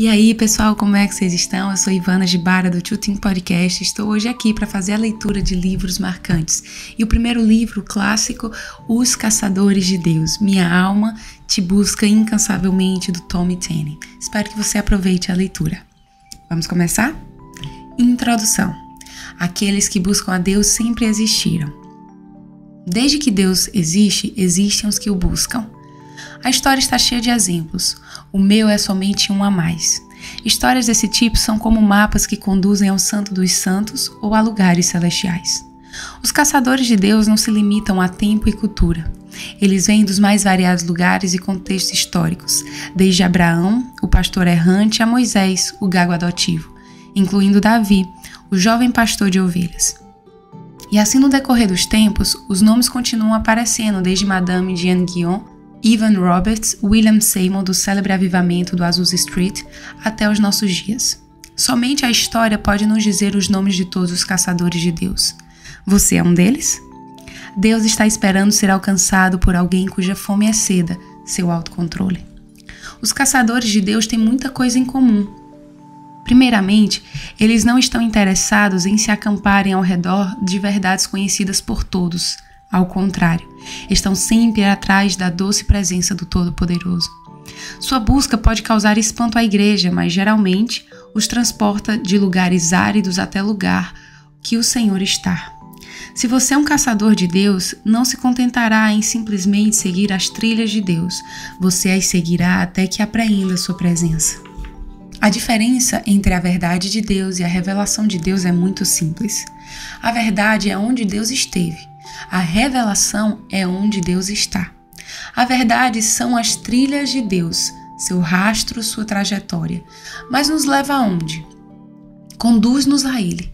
E aí, pessoal, como é que vocês estão? Eu sou Ivana Gibara do Tuting Podcast. Estou hoje aqui para fazer a leitura de livros marcantes. E o primeiro livro clássico, Os Caçadores de Deus. Minha alma te busca incansavelmente, do Tommy Tenney. Espero que você aproveite a leitura. Vamos começar? Introdução. Aqueles que buscam a Deus sempre existiram. Desde que Deus existe, existem os que o buscam. A história está cheia de exemplos. O meu é somente um a mais. Histórias desse tipo são como mapas que conduzem ao Santo dos Santos ou a lugares celestiais. Os caçadores de Deus não se limitam a tempo e cultura. Eles vêm dos mais variados lugares e contextos históricos, desde Abraão, o pastor errante, a Moisés, o gago adotivo, incluindo Davi, o jovem pastor de ovelhas. E assim, no decorrer dos tempos, os nomes continuam aparecendo, desde Madame Jeanne Guyon, Evan Roberts, William Seymour do célebre avivamento do Azusa Street, até os nossos dias. Somente a história pode nos dizer os nomes de todos os caçadores de Deus. Você é um deles? Deus está esperando ser alcançado por alguém cuja fome é seda, seu autocontrole. Os caçadores de Deus têm muita coisa em comum. Primeiramente, eles não estão interessados em se acamparem ao redor de verdades conhecidas por todos. Ao contrário, estão sempre atrás da doce presença do Todo-Poderoso. Sua busca pode causar espanto à igreja, mas geralmente os transporta de lugares áridos até lugar que o Senhor está. Se você é um caçador de Deus, não se contentará em simplesmente seguir as trilhas de Deus. Você as seguirá até que apreenda sua presença. A diferença entre a verdade de Deus e a revelação de Deus é muito simples. A verdade é onde Deus esteve. A revelação é onde Deus está. A verdade são as trilhas de Deus, seu rastro, sua trajetória. Mas nos leva aonde? Conduz-nos a Ele.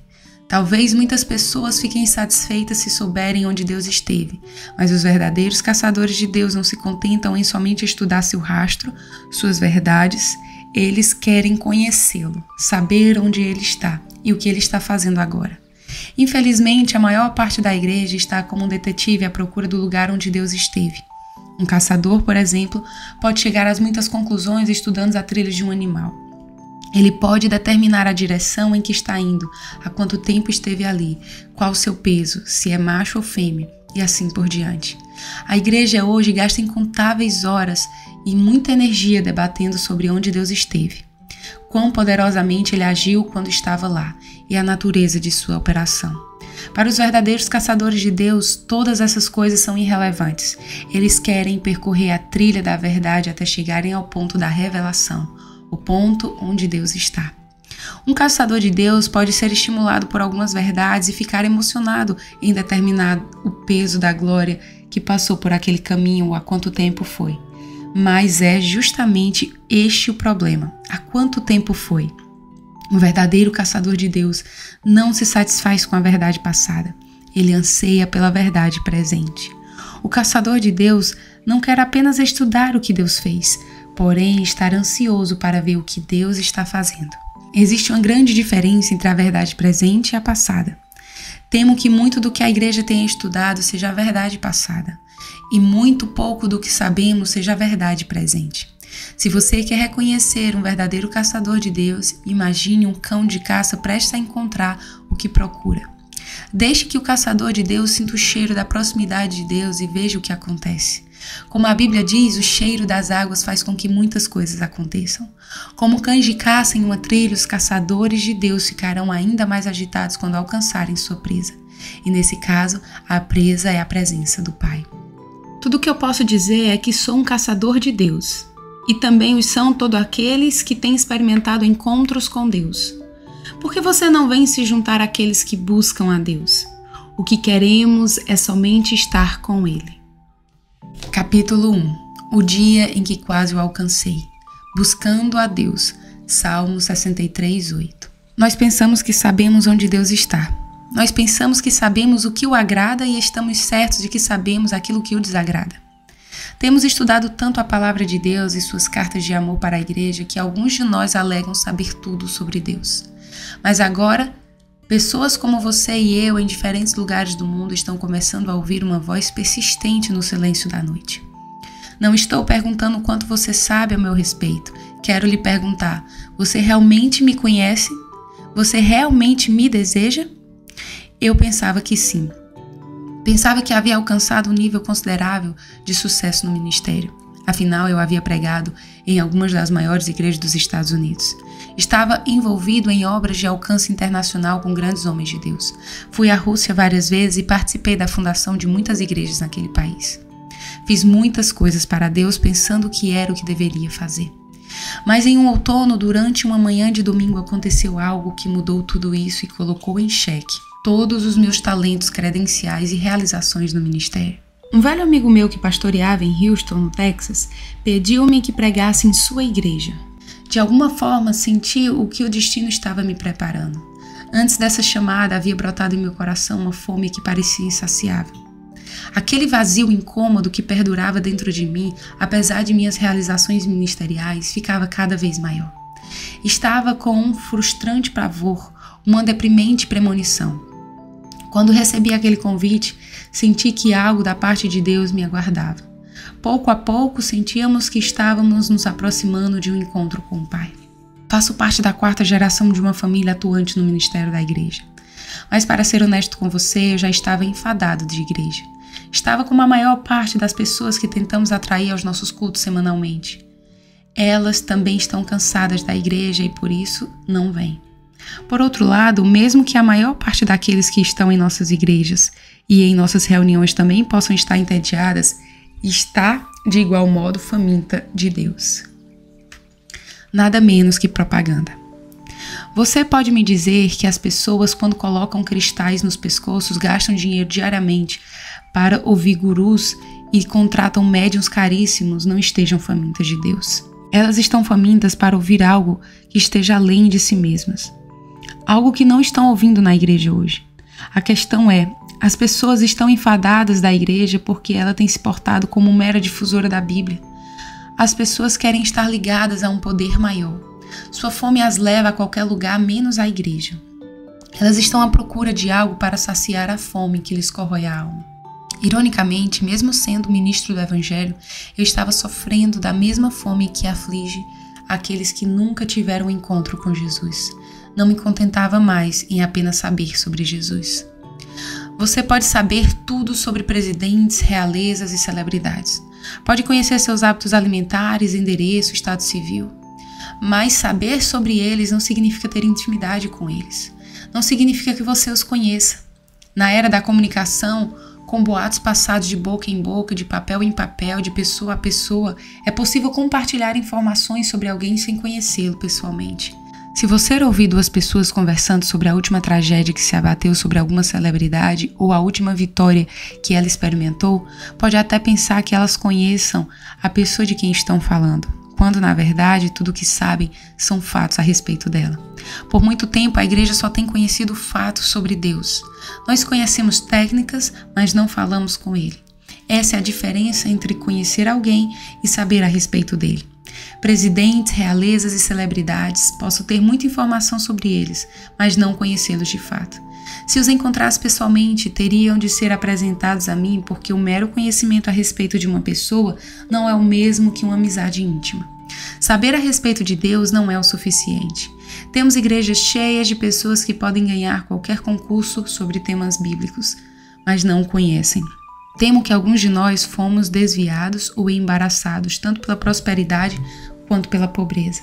Talvez muitas pessoas fiquem insatisfeitas se souberem onde Deus esteve, mas os verdadeiros caçadores de Deus não se contentam em somente estudar seu rastro, suas verdades. Eles querem conhecê-lo, saber onde Ele está e o que Ele está fazendo agora. Infelizmente, a maior parte da igreja está como um detetive à procura do lugar onde Deus esteve. Um caçador, por exemplo, pode chegar às muitas conclusões estudando a trilha de um animal. Ele pode determinar a direção em que está indo, há quanto tempo esteve ali, qual o seu peso, se é macho ou fêmea, e assim por diante. A igreja hoje gasta incontáveis horas e muita energia debatendo sobre onde Deus esteve, quão poderosamente Ele agiu quando estava lá e a natureza de sua operação. Para os verdadeiros caçadores de Deus, todas essas coisas são irrelevantes. Eles querem percorrer a trilha da verdade até chegarem ao ponto da revelação, o ponto onde Deus está. Um caçador de Deus pode ser estimulado por algumas verdades e ficar emocionado em determinar o peso da glória que passou por aquele caminho ou há quanto tempo foi. Mas é justamente este o problema. Há quanto tempo foi? O verdadeiro caçador de Deus não se satisfaz com a verdade passada. Ele anseia pela verdade presente. O caçador de Deus não quer apenas estudar o que Deus fez, porém estar ansioso para ver o que Deus está fazendo. Existe uma grande diferença entre a verdade presente e a passada. Temo que muito do que a igreja tenha estudado seja a verdade passada, e muito pouco do que sabemos seja a verdade presente. Se você quer reconhecer um verdadeiro caçador de Deus, imagine um cão de caça prestes a encontrar o que procura. Deixe que o caçador de Deus sinta o cheiro da proximidade de Deus e veja o que acontece. Como a Bíblia diz, o cheiro das águas faz com que muitas coisas aconteçam. Como cães de caça em uma trilha, os caçadores de Deus ficarão ainda mais agitados quando alcançarem sua presa. E nesse caso, a presa é a presença do Pai. Tudo o que eu posso dizer é que sou um caçador de Deus. E também os são todos aqueles que têm experimentado encontros com Deus. Por que você não vem se juntar àqueles que buscam a Deus? O que queremos é somente estar com Ele. Capítulo 1. O dia em que quase o alcancei. Buscando a Deus. Salmo 63:8. Nós pensamos que sabemos onde Deus está. Nós pensamos que sabemos o que o agrada e estamos certos de que sabemos aquilo que o desagrada. Temos estudado tanto a palavra de Deus e suas cartas de amor para a igreja que alguns de nós alegam saber tudo sobre Deus. Mas agora, pessoas como você e eu em diferentes lugares do mundo estão começando a ouvir uma voz persistente no silêncio da noite. Não estou perguntando quanto você sabe a meu respeito. quero lhe perguntar: você realmente me conhece? Você realmente me deseja? Eu pensava que sim. Pensava que havia alcançado um nível considerável de sucesso no ministério. Afinal, eu havia pregado em algumas das maiores igrejas dos Estados Unidos. Estava envolvido em obras de alcance internacional com grandes homens de Deus. Fui à Rússia várias vezes e participei da fundação de muitas igrejas naquele país. Fiz muitas coisas para Deus pensando que era o que deveria fazer. Mas em um outono, durante uma manhã de domingo, aconteceu algo que mudou tudo isso e colocou em xeque todos os meus talentos, credenciais e realizações no ministério. Um velho amigo meu que pastoreava em Houston, no Texas, pediu-me que pregasse em sua igreja. De alguma forma, senti o que o destino estava me preparando. Antes dessa chamada, havia brotado em meu coração uma fome que parecia insaciável. Aquele vazio incômodo que perdurava dentro de mim, apesar de minhas realizações ministeriais, ficava cada vez maior. Estava com um frustrante pavor, uma deprimente premonição. Quando recebi aquele convite, senti que algo da parte de Deus me aguardava. Pouco a pouco, sentíamos que estávamos nos aproximando de um encontro com o Pai. Faço parte da 4ª geração de uma família atuante no ministério da igreja. Mas, para ser honesto com você, eu já estava enfadado de igreja. Estava como a maior parte das pessoas que tentamos atrair aos nossos cultos semanalmente. Elas também estão cansadas da igreja e, por isso, não vêm. Por outro lado, mesmo que a maior parte daqueles que estão em nossas igrejas e em nossas reuniões também possam estar entediadas, está, de igual modo, faminta de Deus. Nada menos que propaganda. Você pode me dizer que as pessoas, quando colocam cristais nos pescoços, gastam dinheiro diariamente para ouvir gurus e contratam médiuns caríssimos, não estejam famintas de Deus. Elas estão famintas para ouvir algo que esteja além de si mesmas. Algo que não estão ouvindo na igreja hoje. A questão é, as pessoas estão enfadadas da igreja porque ela tem se portado como mera difusora da Bíblia. As pessoas querem estar ligadas a um poder maior. Sua fome as leva a qualquer lugar menos à igreja. Elas estão à procura de algo para saciar a fome que lhes corrói a alma. Ironicamente, mesmo sendo ministro do Evangelho, eu estava sofrendo da mesma fome que aflige aqueles que nunca tiveram um encontro com Jesus. Não me contentava mais em apenas saber sobre Jesus. Você pode saber tudo sobre presidentes, realezas e celebridades. Pode conhecer seus hábitos alimentares, endereço, estado civil. Mas saber sobre eles não significa ter intimidade com eles. Não significa que você os conheça. Na era da comunicação, com boatos passados de boca em boca, de papel em papel, de pessoa a pessoa, é possível compartilhar informações sobre alguém sem conhecê-lo pessoalmente. Se você ouvir 2 pessoas conversando sobre a última tragédia que se abateu sobre alguma celebridade ou a última vitória que ela experimentou, pode até pensar que elas conheçam a pessoa de quem estão falando, quando na verdade tudo o que sabem são fatos a respeito dela. Por muito tempo a igreja só tem conhecido fatos sobre Deus. Nós conhecemos técnicas, mas não falamos com Ele. Essa é a diferença entre conhecer alguém e saber a respeito dele. Presidentes, realezas e celebridades, posso ter muita informação sobre eles, mas não conhecê-los de fato. Se os encontrasse pessoalmente, teriam de ser apresentados a mim porque o mero conhecimento a respeito de uma pessoa não é o mesmo que uma amizade íntima. Saber a respeito de Deus não é o suficiente. Temos igrejas cheias de pessoas que podem ganhar qualquer concurso sobre temas bíblicos, mas não o conhecem. Temo que alguns de nós fomos desviados ou embaraçados tanto pela prosperidade quanto pela pobreza.